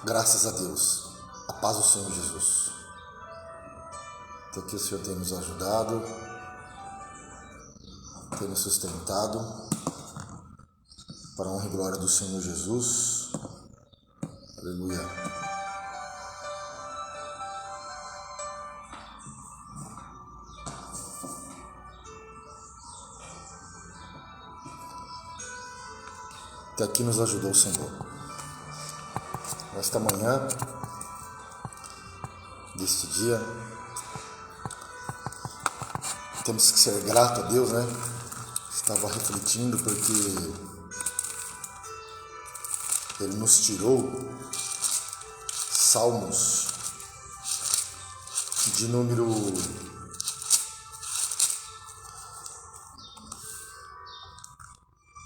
Graças a Deus, a paz do Senhor Jesus. Até que o Senhor tem nos ajudado, tem nos sustentado, para a honra e glória do Senhor Jesus. Aleluia. Até aqui nos ajudou o Senhor. Nesta manhã, deste dia, temos que ser grato a Deus, né? Estava refletindo porque Ele nos tirou Salmos de número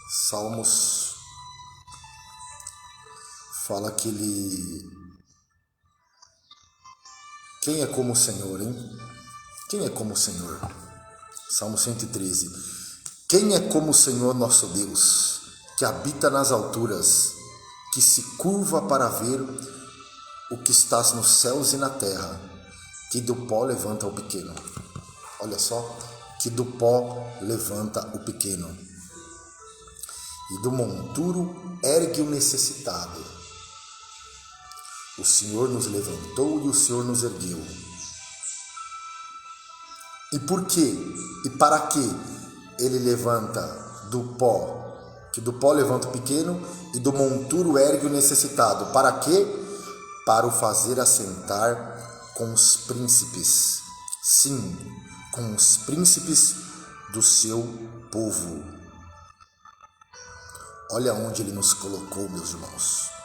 'Salmos' fala que quem é como o Senhor, hein? Quem é como o Senhor? Salmo 113. Quem é como o Senhor nosso Deus, que habita nas alturas, que se curva para ver o que estás nos céus e na terra, que do pó levanta o pequeno. Olha só, que do pó levanta o pequeno, e do monturo ergue o necessitado. O Senhor nos levantou e o Senhor nos ergueu. E por quê? E para que Ele levanta do pó? Que do pó levanta o pequeno e do monturo ergue o necessitado. Para quê? Para o fazer assentar com os príncipes. Sim, com os príncipes do seu povo. Olha onde Ele nos colocou, meus irmãos.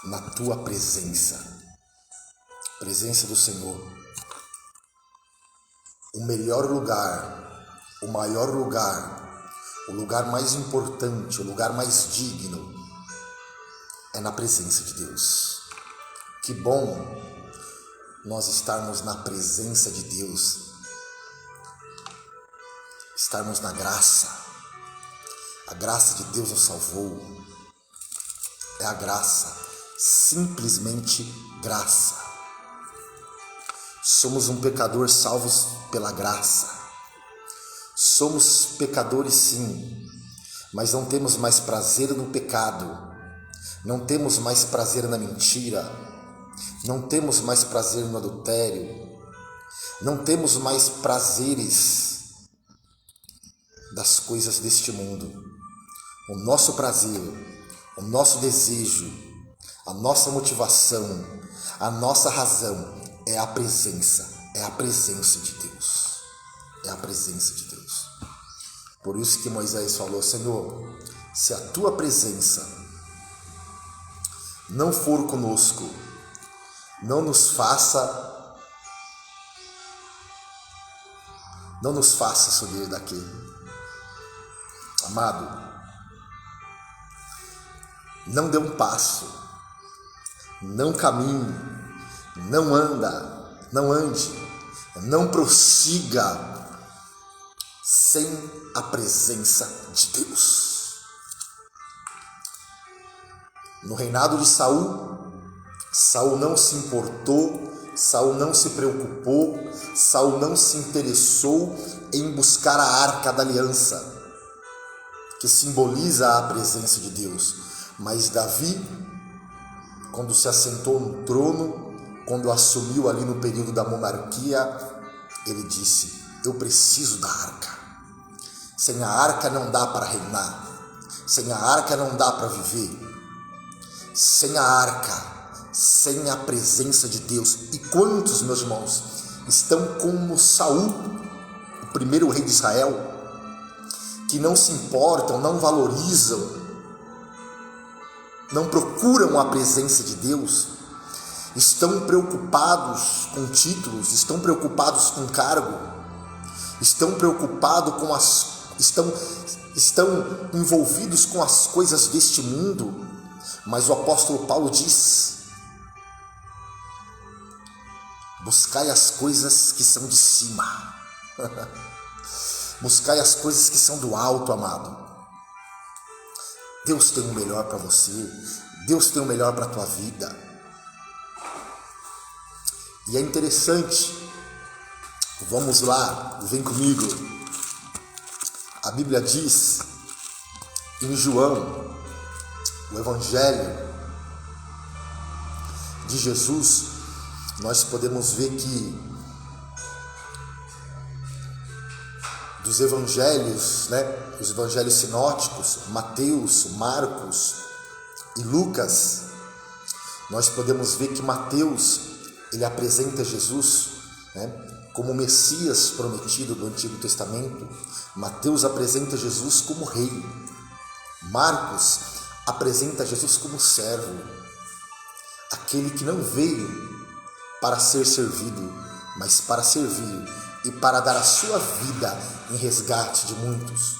Na tua presença do Senhor, o melhor lugar, o maior lugar, o lugar mais importante, o lugar mais digno é na presença de Deus. Que bom nós estarmos na presença de Deus, estarmos na graça. A graça de Deus nos salvou, é a graça. Simplesmente graça. Somos um pecador salvos pela graça. Somos pecadores sim, mas não temos mais prazer no pecado, não temos mais prazer na mentira, não temos mais prazer no adultério, não temos mais prazeres das coisas deste mundo. O nosso prazer, o nosso desejo, a nossa motivação, a nossa razão é a presença de Deus. É a presença de Deus. Por isso que Moisés falou: Senhor, se a tua presença não for conosco, não nos faça subir daqui. Amado, não dê um passo, não caminhe, não ande, não prossiga sem a presença de Deus. No reinado de Saul não se importou, Saul não se preocupou, Saul não se interessou em buscar a arca da aliança, que simboliza a presença de Deus. Mas Davi, quando se assentou no trono, quando assumiu ali no período da monarquia, ele disse: eu preciso da arca. Sem a arca não dá para reinar, sem a arca não dá para viver, sem a arca, sem a presença de Deus. E quantos, meus irmãos, estão como Saul, o primeiro rei de Israel, que não se importam, não valorizam, não procuram a presença de Deus, estão preocupados com títulos, estão preocupados com cargo, estão preocupados com estão envolvidos com as coisas deste mundo. Mas o apóstolo Paulo diz: buscai as coisas que são de cima. Buscai as coisas que são do alto, amado. Deus tem o melhor para você. Deus tem o melhor para a tua vida. E é interessante, vamos lá, vem comigo. A Bíblia diz em João, o Evangelho de Jesus, nós podemos ver que dos evangelhos, os evangelhos sinóticos, Mateus, Marcos e Lucas, nós podemos ver que Mateus, ele apresenta Jesus, como o Messias prometido do Antigo Testamento. Mateus apresenta Jesus como rei. Marcos apresenta Jesus como servo, aquele que não veio para ser servido, mas para servir e para dar a sua vida em resgate de muitos.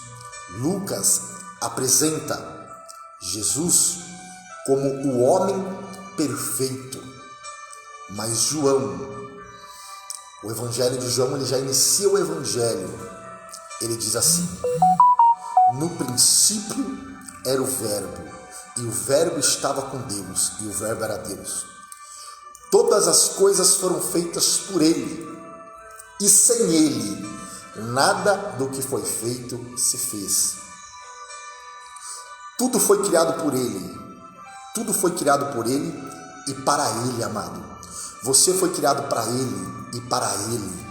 Lucas apresenta Jesus como o homem perfeito, mas João, o Evangelho de João, ele já inicia o Evangelho. Ele diz assim: no princípio era o Verbo, e o Verbo estava com Deus, e o Verbo era Deus. Todas as coisas foram feitas por Ele, e sem Ele, nada do que foi feito se fez. Tudo foi criado por Ele. Tudo foi criado por Ele e para Ele, amado. Você foi criado para Ele e para Ele.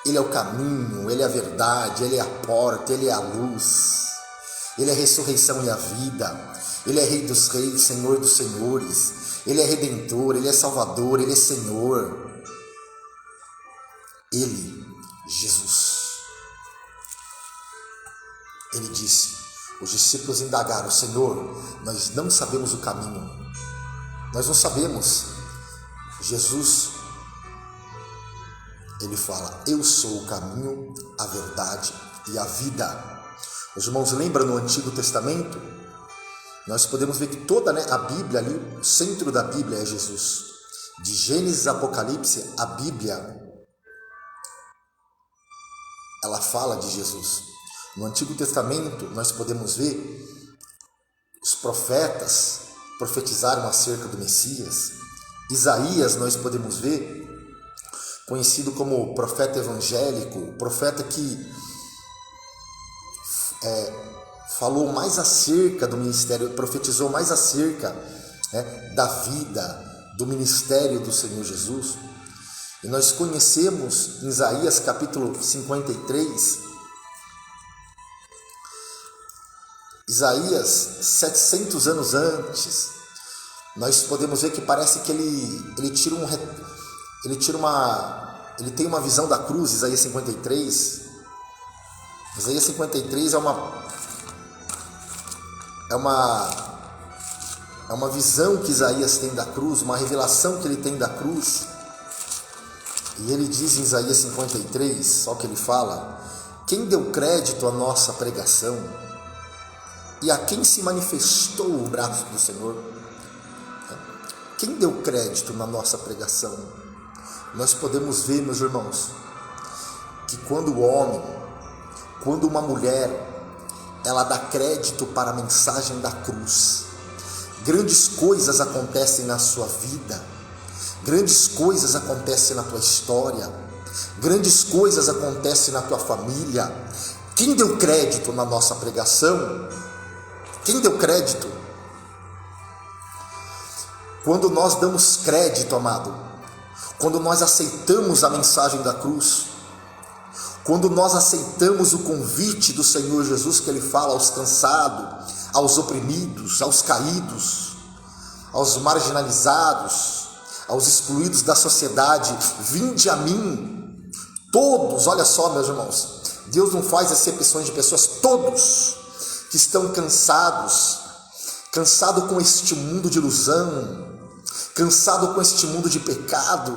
Ele é o caminho, Ele é a verdade, Ele é a porta, Ele é a luz. Ele é a ressurreição e a vida. Ele é Rei dos reis, Senhor dos senhores. Ele é Redentor, Ele é Salvador, Ele é Senhor. Ele, Jesus. Ele disse, os discípulos indagaram: Senhor, nós não sabemos o caminho. Nós não sabemos. Jesus, ele fala: eu sou o caminho, a verdade e a vida. Os irmãos lembram no Antigo Testamento? Nós podemos ver que toda a Bíblia ali, o centro da Bíblia é Jesus. De Gênesis a Apocalipse, a Bíblia, ela fala de Jesus. No Antigo Testamento, nós podemos ver os profetas profetizaram acerca do Messias. Isaías, nós podemos ver, conhecido como profeta evangélico, o profeta que falou mais acerca do ministério, profetizou mais acerca da vida, do ministério do Senhor Jesus. E nós conhecemos em Isaías capítulo 53, Isaías 700 anos antes, nós podemos ver que parece que ele tem uma visão da cruz. Isaías 53 é uma visão que Isaías tem da cruz, uma revelação que ele tem da cruz. E ele diz em Isaías 53, olha o que ele fala: quem deu crédito à nossa pregação e a quem se manifestou o braço do Senhor? Quem deu crédito na nossa pregação? Nós podemos ver, meus irmãos, que quando o homem, quando uma mulher, ela dá crédito para a mensagem da cruz, grandes coisas acontecem na sua vida, grandes coisas acontecem na tua história, grandes coisas acontecem na tua família. Quem deu crédito na nossa pregação? Quem deu crédito? Quando nós damos crédito, amado, quando nós aceitamos a mensagem da cruz, quando nós aceitamos o convite do Senhor Jesus, que Ele fala aos cansados, aos oprimidos, aos caídos, aos marginalizados, aos excluídos da sociedade: vinde a mim, todos. Olha só, meus irmãos, Deus não faz acepções de pessoas, todos que estão cansados com este mundo de ilusão, cansado com este mundo de pecado,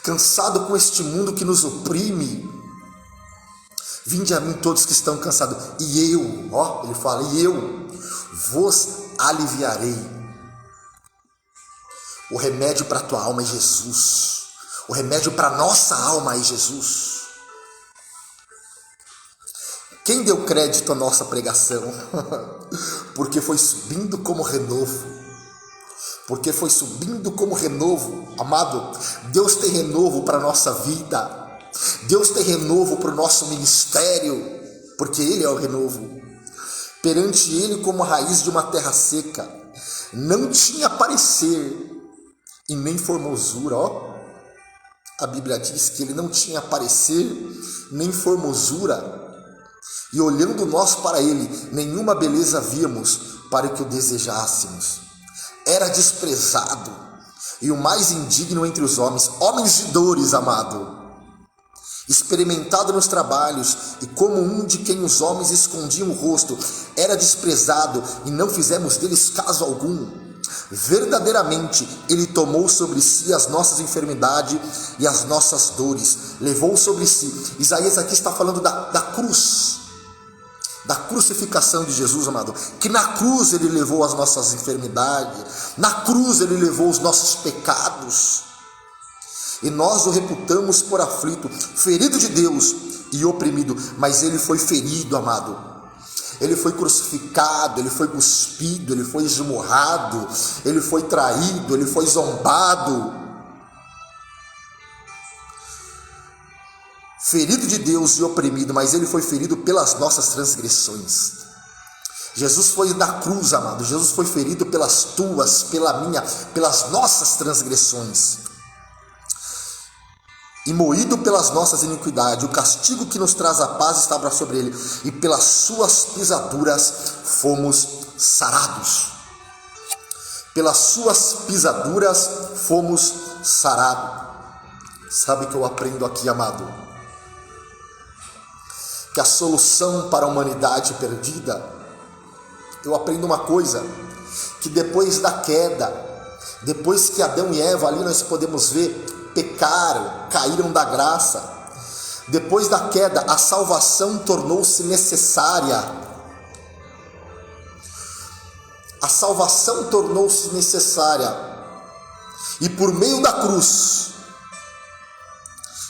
cansado com este mundo que nos oprime. Vinde a mim todos que estão cansados, e eu, ele fala, e eu vos aliviarei. O remédio para a tua alma é Jesus. O remédio para a nossa alma é Jesus. Quem deu crédito à nossa pregação? Porque foi subindo como renovo. Porque foi subindo como renovo. Amado, Deus tem renovo para a nossa vida. Deus tem renovo para o nosso ministério. Porque Ele é o renovo. Perante Ele como a raiz de uma terra seca. Não tinha parecer e nem formosura. A Bíblia diz que Ele não tinha parecer nem formosura. E olhando nós para Ele, nenhuma beleza víamos para que o desejássemos. Era desprezado e o mais indigno entre os homens, homens de dores, amado, experimentado nos trabalhos e como um de quem os homens escondiam o rosto, era desprezado e não fizemos deles caso algum. Verdadeiramente Ele tomou sobre si as nossas enfermidades e as nossas dores, levou sobre si. Isaías aqui está falando da cruz, da crucificação de Jesus, amado, que na cruz Ele levou as nossas enfermidades, na cruz Ele levou os nossos pecados, e nós o reputamos por aflito, ferido de Deus e oprimido, mas Ele foi ferido, amado, Ele foi crucificado, Ele foi cuspido, Ele foi esmurrado, Ele foi traído, Ele foi zombado, ferido de Deus e oprimido, mas Ele foi ferido pelas nossas transgressões. Jesus foi na cruz, amado, Jesus foi ferido pelas tuas, pela minha, pelas nossas transgressões, e moído pelas nossas iniquidades. O castigo que nos traz a paz estava sobre Ele, e pelas suas pisaduras fomos sarados. Pelas suas pisaduras fomos sarados. Sabe o que eu aprendo aqui, amado? Que a solução para a humanidade perdida, eu aprendo uma coisa, que depois da queda, depois que Adão e Eva, ali nós podemos ver, pecaram, caíram da graça, depois da queda, a salvação tornou-se necessária. A salvação tornou-se necessária, e por meio da cruz,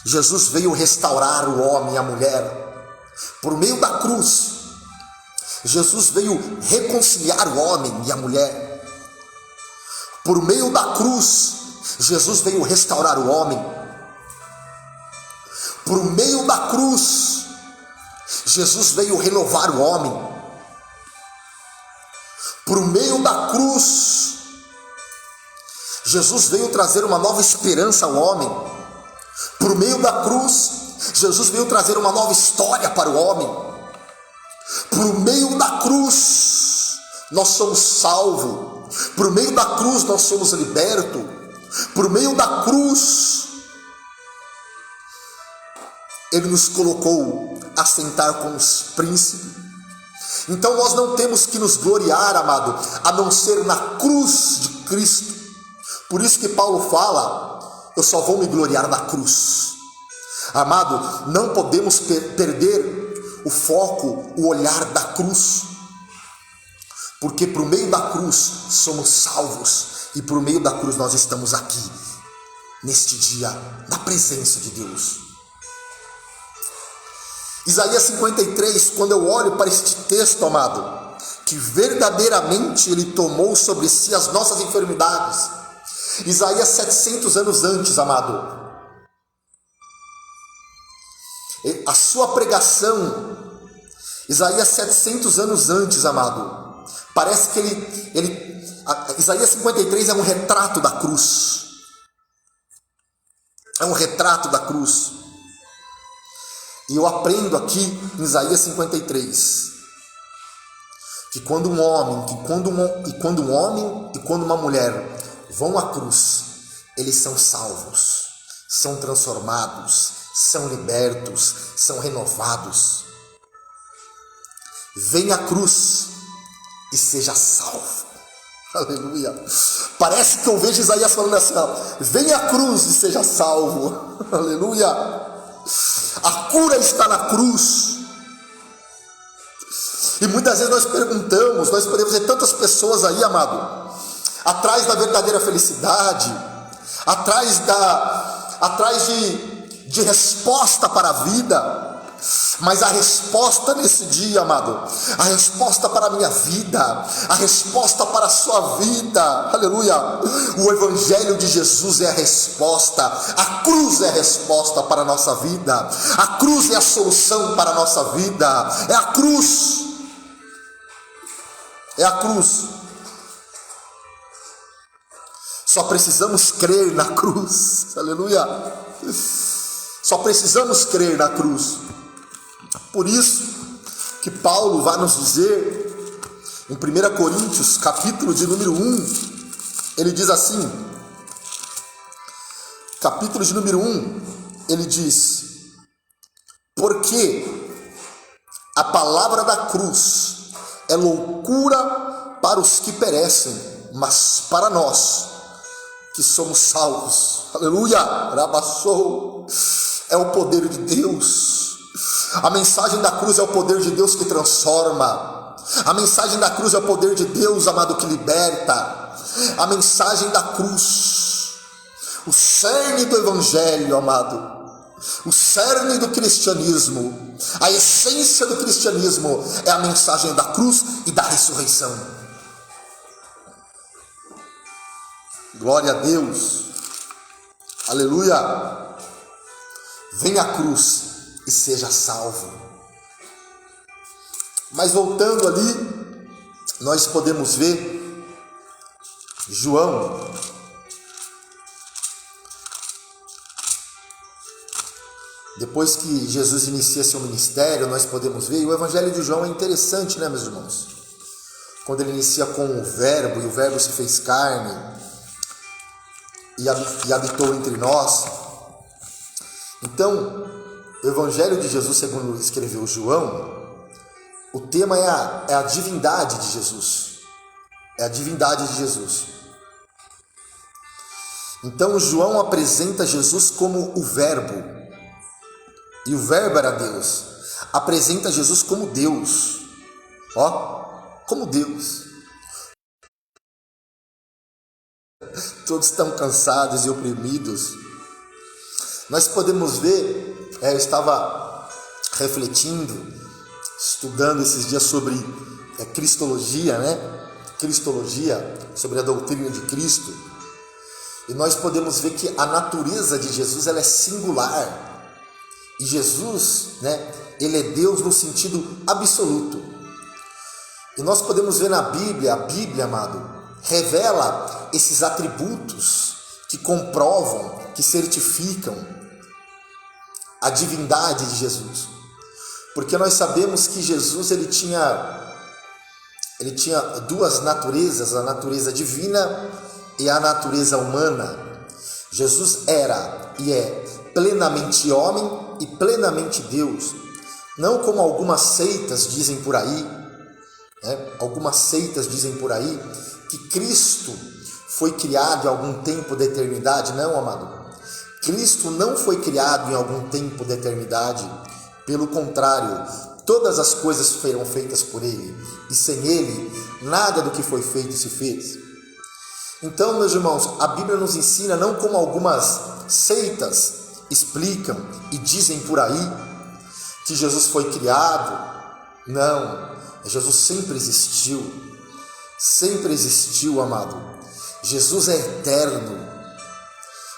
Jesus veio restaurar o homem e a mulher. Por meio da cruz, Jesus veio reconciliar o homem e a mulher. Por meio da cruz, Jesus veio restaurar o homem. Por meio da cruz, Jesus veio renovar o homem. Por meio da cruz, Jesus veio trazer uma nova esperança ao homem. Por meio da cruz, Jesus veio trazer uma nova história para o homem. Por meio da cruz, nós somos salvos. Por meio da cruz, nós somos libertos. Por meio da cruz, Ele nos colocou a sentar com os príncipes. Então nós não temos que nos gloriar, amado, a não ser na cruz de Cristo. Por isso que Paulo fala: eu só vou me gloriar na cruz. Amado, não podemos perder o foco, o olhar da cruz, porque por meio da cruz somos salvos, e por meio da cruz nós estamos aqui, neste dia, na presença de Deus. Isaías 53, quando eu olho para este texto, amado, que verdadeiramente Ele tomou sobre si as nossas enfermidades. Isaías 700 anos antes, amado, a sua pregação, Isaías 700 anos antes, amado, parece que Isaías 53 é um retrato da cruz. É um retrato da cruz. E eu aprendo aqui em Isaías 53 que quando um homem e quando uma mulher vão à cruz, eles são salvos, são transformados, são libertos, são renovados. Venha à cruz e seja salvo. Aleluia. Parece que eu vejo Isaías falando assim: ó, venha à cruz e seja salvo. Aleluia. A cura está na cruz. E muitas vezes nós perguntamos, nós podemos ver tantas pessoas aí, amado, atrás da verdadeira felicidade, atrás de resposta para a vida, Mas a resposta nesse dia, amado, a resposta para a minha vida, a resposta para a sua vida, aleluia, o Evangelho de Jesus é a resposta, a cruz é a resposta para a nossa vida, a cruz é a solução para a nossa vida, é a cruz, é a cruz. Só precisamos crer na cruz, aleluia, só precisamos crer na cruz. Por isso que Paulo vai nos dizer em 1 Coríntios, capítulo de número 1, ele diz assim, capítulo de número 1, ele diz: porque a palavra da cruz é loucura para os que perecem, mas para nós que somos salvos, aleluia, rabassou, é o poder de Deus. A mensagem da cruz é o poder de Deus que transforma. A mensagem da cruz é o poder de Deus, amado, que liberta. A mensagem da cruz, o cerne do Evangelho, amado, o cerne do cristianismo, a essência do cristianismo é a mensagem da cruz e da ressurreição. Glória a Deus, aleluia. Venha a cruz e seja salvo. Mas voltando ali, nós podemos ver João, depois que Jesus inicia seu ministério, nós podemos ver, e o Evangelho de João é interessante, né, meus irmãos? Quando ele inicia com o Verbo, e o Verbo se fez carne e habitou entre nós. Então, o Evangelho de Jesus, segundo escreveu João, o tema é a divindade de Jesus. É a divindade de Jesus. Então, João apresenta Jesus como o Verbo. E o Verbo era Deus. Apresenta Jesus como Deus. Como Deus. Todos estão cansados e oprimidos. Nós podemos ver, eu estava refletindo, estudando esses dias sobre cristologia, né? Cristologia, sobre a doutrina de Cristo. E nós podemos ver que a natureza de Jesus, ela é singular. E Jesus, né, ele é Deus no sentido absoluto. E nós podemos ver na Bíblia, a Bíblia, amado, revela esses atributos que comprovam, que certificam a divindade de Jesus. Porque nós sabemos que Jesus ele tinha duas naturezas, a natureza divina e a natureza humana. Jesus era e é plenamente homem e plenamente Deus. Não como algumas seitas dizem por aí, né? Algumas seitas dizem por aí que Cristo foi criado em algum tempo da eternidade. Não, amado. Cristo não foi criado em algum tempo da eternidade. Pelo contrário, todas as coisas foram feitas por Ele. E sem Ele, nada do que foi feito se fez. Então, meus irmãos, a Bíblia nos ensina, não como algumas seitas explicam e dizem por aí, que Jesus foi criado. Não, Jesus sempre existiu, amado. Jesus é eterno.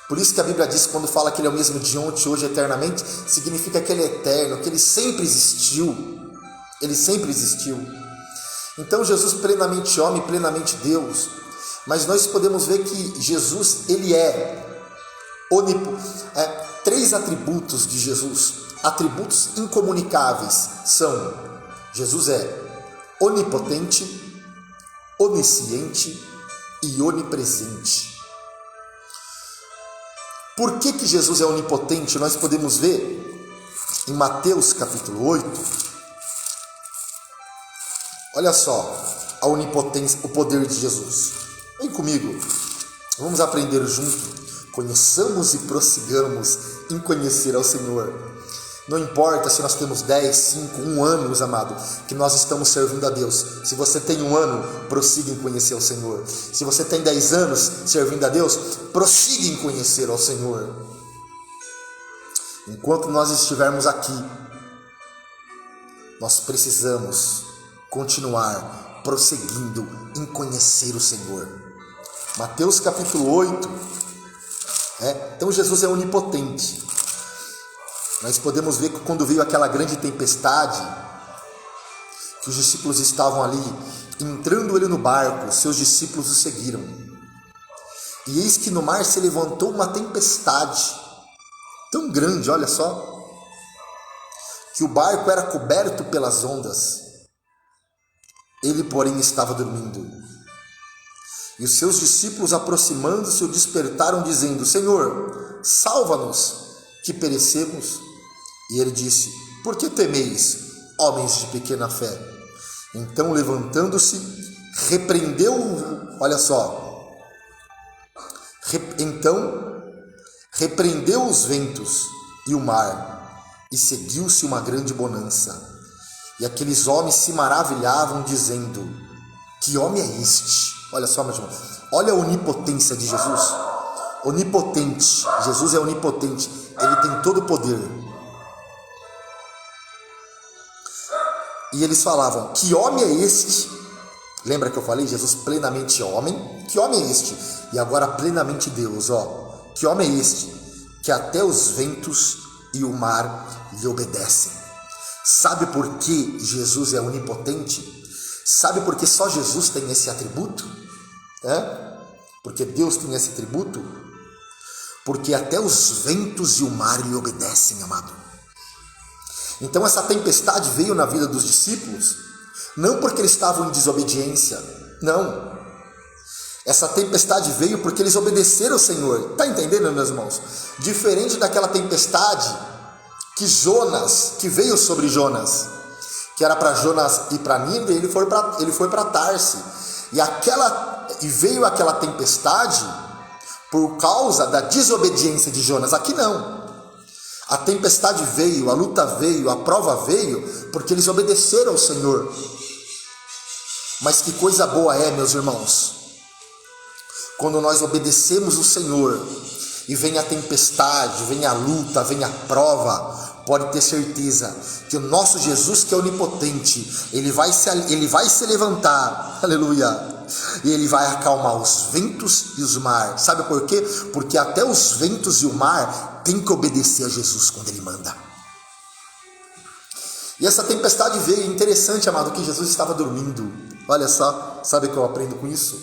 Por isso que a Bíblia diz, quando fala que Ele é o mesmo de ontem, hoje, eternamente, significa que Ele é eterno, que Ele sempre existiu. Ele sempre existiu. Então, Jesus plenamente homem, plenamente Deus. Mas nós podemos ver que Jesus, Ele é três atributos de Jesus, atributos incomunicáveis, são: Jesus é onipotente, onisciente e onipresente. Por que Jesus é onipotente? Nós podemos ver em Mateus capítulo 8. Olha só a onipotência, o poder de Jesus. Vem comigo, vamos aprender junto. Conheçamos e prossigamos em conhecer ao Senhor. Não importa se nós temos 10, 5, 1 anos, amado, que nós estamos servindo a Deus. Se você tem 1 ano, prossiga em conhecer o Senhor. Se você tem 10 anos servindo a Deus, prossiga em conhecer ao Senhor. Enquanto nós estivermos aqui, nós precisamos continuar prosseguindo em conhecer o Senhor. Mateus capítulo 8, então Jesus é onipotente. Nós podemos ver que quando veio aquela grande tempestade, que os discípulos estavam ali, entrando ele no barco, seus discípulos o seguiram. E eis que no mar se levantou uma tempestade tão grande, olha só, que o barco era coberto pelas ondas. Ele, porém, estava dormindo. E os seus discípulos, aproximando-se, o despertaram, dizendo: Senhor, salva-nos, que perecemos. E ele disse: Por que temeis, homens de pequena fé? Então, levantando-se, repreendeu, olha só, repreendeu os ventos e o mar, e seguiu-se uma grande bonança. E aqueles homens se maravilhavam, dizendo: Que homem é este? Olha só, meus irmãos, olha a onipotência de Jesus. Onipotente, Jesus é onipotente, ele tem todo o poder. E eles falavam: Que homem é este? Lembra que eu falei? Jesus plenamente homem. Que homem é este? E agora plenamente Deus, que homem é este? Que até os ventos e o mar lhe obedecem. Sabe por que Jesus é onipotente? Sabe por que só Jesus tem esse atributo? Porque Deus tem esse atributo? Porque até os ventos e o mar lhe obedecem, amado. Então essa tempestade veio na vida dos discípulos, não porque eles estavam em desobediência, não. Essa tempestade veio porque eles obedeceram ao Senhor. Está entendendo, meus irmãos? Diferente daquela tempestade que veio sobre Jonas, que era para Jonas ir para Nínive, ele foi para Tarse. E veio aquela tempestade por causa da desobediência de Jonas. Aqui não. A tempestade veio, a luta veio, a prova veio, porque eles obedeceram ao Senhor. Mas que coisa boa é, meus irmãos, quando nós obedecemos o Senhor, e vem a tempestade, vem a luta, vem a prova, pode ter certeza que o nosso Jesus, que é onipotente, ele vai se levantar, aleluia, e ele vai acalmar os ventos e os mares. Sabe por quê? Porque até os ventos e o mar tem que obedecer a Jesus quando ele manda. E essa tempestade veio, interessante, amado, que Jesus estava dormindo. Olha só, sabe o que eu aprendo com isso?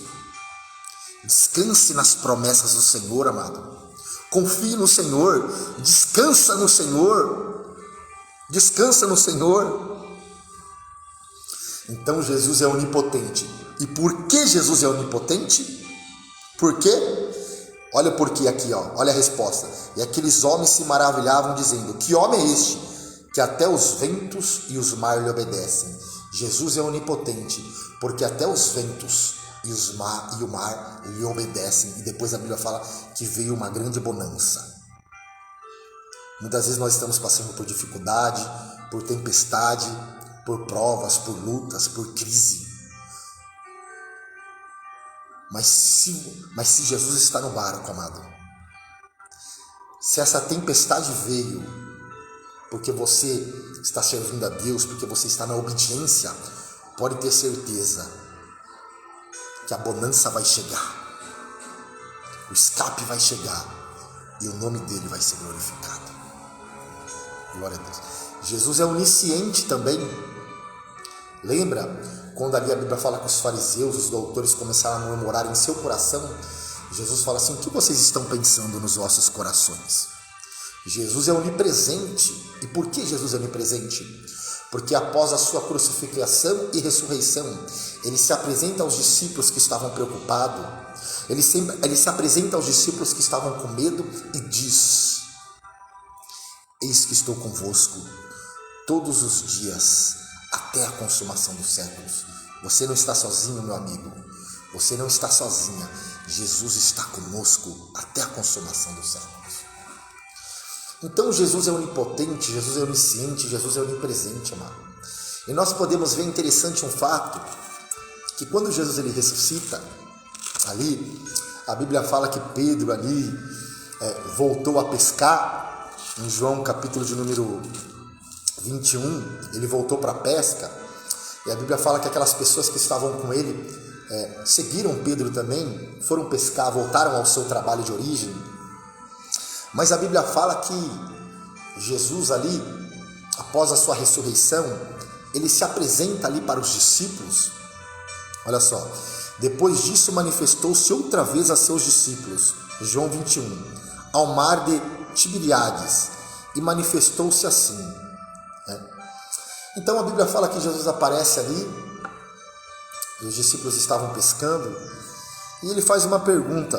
Descanse nas promessas do Senhor, amado. Confie no Senhor, descansa no Senhor, descansa no Senhor. Então Jesus é onipotente. E por que Jesus é onipotente? Por quê? Olha o porquê aqui, olha a resposta. E aqueles homens se maravilhavam, dizendo: Que homem é este, que até os ventos e os mares lhe obedecem? Jesus é onipotente, porque até os ventos e o mar lhe obedecem. E depois a Bíblia fala que veio uma grande bonança. Muitas vezes nós estamos passando por dificuldade, por tempestade, por provas, por lutas, por crise. Mas se Jesus está no barco, amado, se essa tempestade veio porque você está servindo a Deus, porque você está na obediência, pode ter certeza que a bonança vai chegar, o escape vai chegar e o nome dele vai ser glorificado. Glória a Deus. Jesus é onisciente também. Lembra quando ali a Bíblia fala que os fariseus, os doutores começaram a murmurar em seu coração? Jesus fala assim: o que vocês estão pensando nos vossos corações? Jesus é onipresente. E por que Jesus é onipresente? Porque após a sua crucificação e ressurreição, ele se apresenta aos discípulos que estavam preocupados, ele se apresenta aos discípulos que estavam com medo e diz: eis que estou convosco todos os dias, até a consumação dos séculos. Você não está sozinho, meu amigo, você não está sozinha, Jesus está conosco até a consumação dos séculos. Então Jesus é onipotente, Jesus é onisciente, Jesus é onipresente, amado. E nós podemos ver interessante um fato, que quando Jesus ele ressuscita, ali, a Bíblia fala que Pedro ali voltou a pescar, em João capítulo de número 21, ele voltou para a pesca, e a Bíblia fala que aquelas pessoas que estavam com ele seguiram Pedro também, foram pescar, voltaram ao seu trabalho de origem. Mas a Bíblia fala que Jesus ali, após a sua ressurreição, ele se apresenta ali para os discípulos. Olha só, depois disso manifestou-se outra vez a seus discípulos, João 21, ao mar de Tiberíades, e manifestou-se assim. Então a Bíblia fala que Jesus aparece ali, e os discípulos estavam pescando, e ele faz uma pergunta,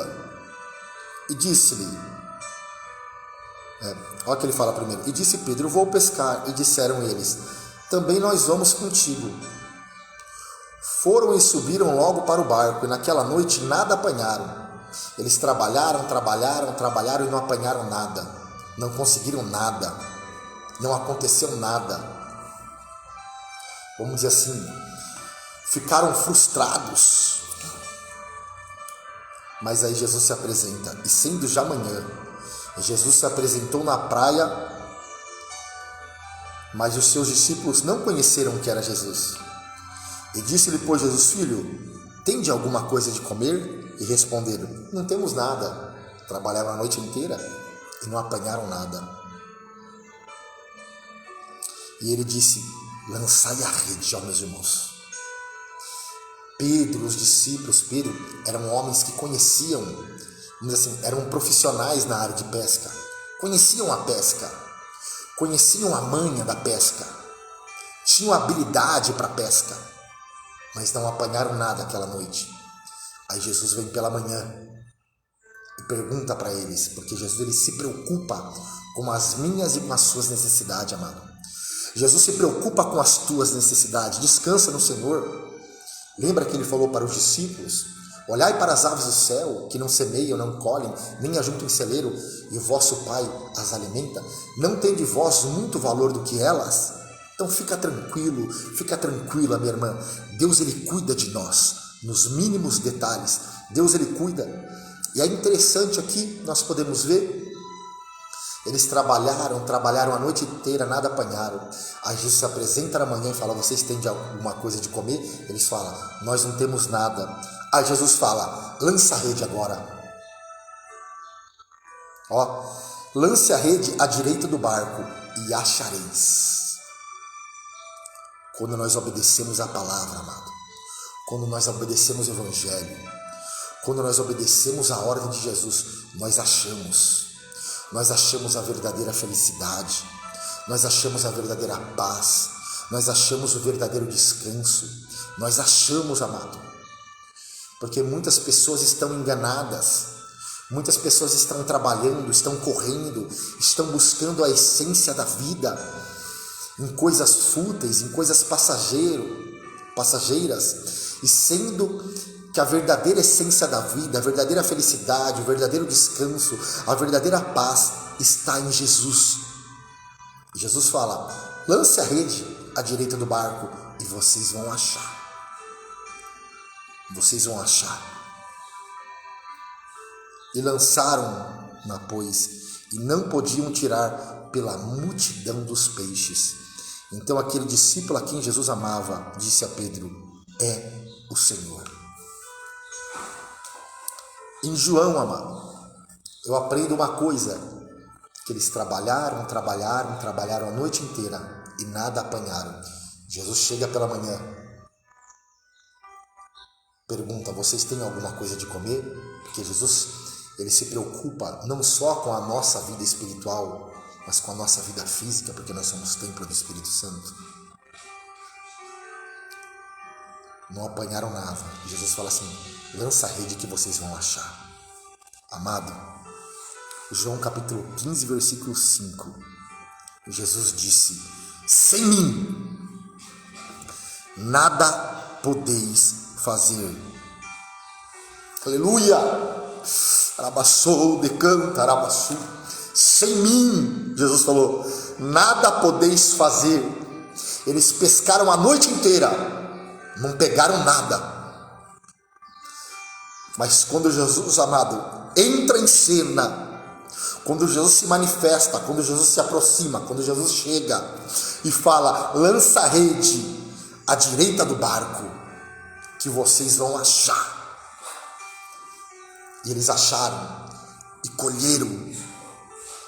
e disse-lhe, olha o que ele fala primeiro, e disse Pedro, vou pescar, e disseram eles, também nós vamos contigo. Foram e subiram logo para o barco, e naquela noite nada apanharam. Eles trabalharam e não apanharam nada, não conseguiram nada, não aconteceu nada. Vamos dizer assim, ficaram frustrados. Mas aí Jesus se apresenta, e sendo já manhã, Jesus se apresentou na praia, mas os seus discípulos não conheceram que era Jesus. E disse-lhe, pois, Jesus, filho, tende alguma coisa de comer? E responderam, não temos nada. Trabalharam a noite inteira e não apanharam nada. E ele disse, lançai a rede, ó meus irmãos. Pedro, os discípulos, Pedro, eram homens que conheciam, vamos dizer assim, eram profissionais na área de pesca, conheciam a pesca, conheciam a manha da pesca, tinham habilidade para pesca, mas não apanharam nada aquela noite. Aí Jesus vem pela manhã e pergunta para eles, porque Jesus ele se preocupa com as minhas e com as suas necessidades, amado. Jesus se preocupa com as tuas necessidades, descansa no Senhor. Lembra que ele falou para os discípulos, olhai para as aves do céu, que não semeiam, não colhem, nem ajuntam em celeiro, e o vosso Pai as alimenta. Não tem de vós muito valor do que elas? Então fica tranquila, minha irmã. Deus ele cuida de nós, nos mínimos detalhes. Deus ele cuida. E é interessante aqui, nós podemos ver, eles trabalharam a noite inteira, nada apanharam. Aí Jesus se apresenta na manhã e fala, vocês têm alguma coisa de comer? Eles falam, nós não temos nada. Aí Jesus fala, lança a rede agora. Lance a rede à direita do barco e achareis. Quando nós obedecemos a palavra, amado, quando nós obedecemos o Evangelho, quando nós obedecemos a ordem de Jesus, nós achamos a verdadeira felicidade, nós achamos a verdadeira paz, nós achamos o verdadeiro descanso, nós achamos, amado, porque muitas pessoas estão enganadas, muitas pessoas estão trabalhando, estão correndo, estão buscando a essência da vida em coisas fúteis, em coisas passageiras, e sendo que a verdadeira essência da vida, a verdadeira felicidade, o verdadeiro descanso, a verdadeira paz está em Jesus. E Jesus fala, lance a rede à direita do barco e vocês vão achar. Vocês vão achar. E lançaram-na, pois, e não podiam tirar pela multidão dos peixes. Então aquele discípulo a quem Jesus amava disse a Pedro, é o Senhor. Em João, amado, eu aprendo uma coisa, que eles trabalharam a noite inteira e nada apanharam. Jesus chega pela manhã, pergunta, vocês têm alguma coisa de comer? Porque Jesus, ele se preocupa não só com a nossa vida espiritual, mas com a nossa vida física, porque nós somos templo do Espírito Santo. Não apanharam nada. Jesus fala assim, lança a rede que vocês vão achar. Amado, João capítulo 15, versículo 5, Jesus disse, sem mim nada podeis fazer. Aleluia! Arabaçou, decanta, arabaçu. Sem mim, Jesus falou, nada podeis fazer. Eles pescaram a noite inteira, não pegaram nada. Mas quando Jesus, amado, entra em cena, Quando Jesus se manifesta, quando Jesus se aproxima, quando Jesus chega e fala: lança a rede à direita do barco, que vocês vão achar. E eles acharam e colheram,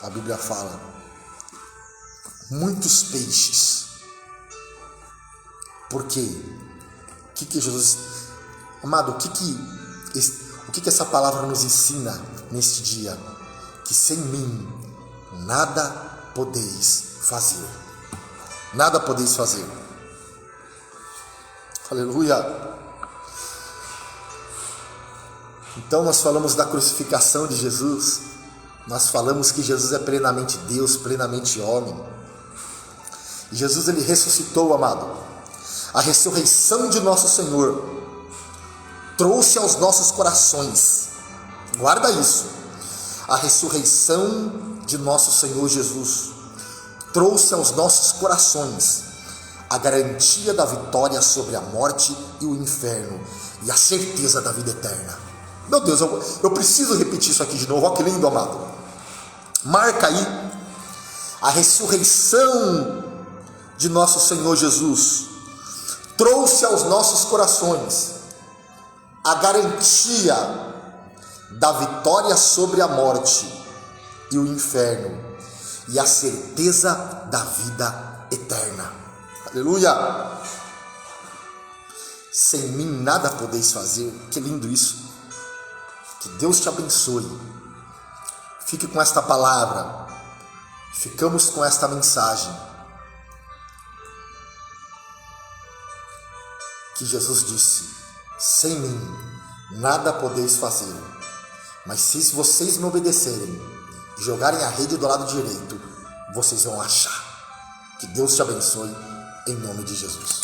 a Bíblia fala, muitos peixes. Por quê? O que Jesus... Amado, o que essa palavra nos ensina neste dia? Que sem mim nada podeis fazer. Nada podeis fazer. Aleluia. Então nós falamos da crucificação de Jesus. Nós falamos que Jesus é plenamente Deus, plenamente homem. E Jesus, ele ressuscitou, amado. A ressurreição de nosso Senhor trouxe aos nossos corações, guarda isso, a ressurreição de nosso Senhor Jesus trouxe aos nossos corações a garantia da vitória sobre a morte e o inferno e a certeza da vida eterna. Meu Deus, eu preciso repetir isso aqui de novo. Olha que lindo, amado. Marca aí. A ressurreição de nosso Senhor Jesus trouxe aos nossos corações a garantia da vitória sobre a morte e o inferno e a certeza da vida eterna. Aleluia! Sem mim nada podeis fazer. Que lindo isso. Que Deus te abençoe. Fique com esta palavra. Ficamos com esta mensagem. Que Jesus disse: sem mim nada podeis fazer. Mas se vocês me obedecerem e jogarem a rede do lado direito, vocês vão achar. Que Deus te abençoe, em nome de Jesus.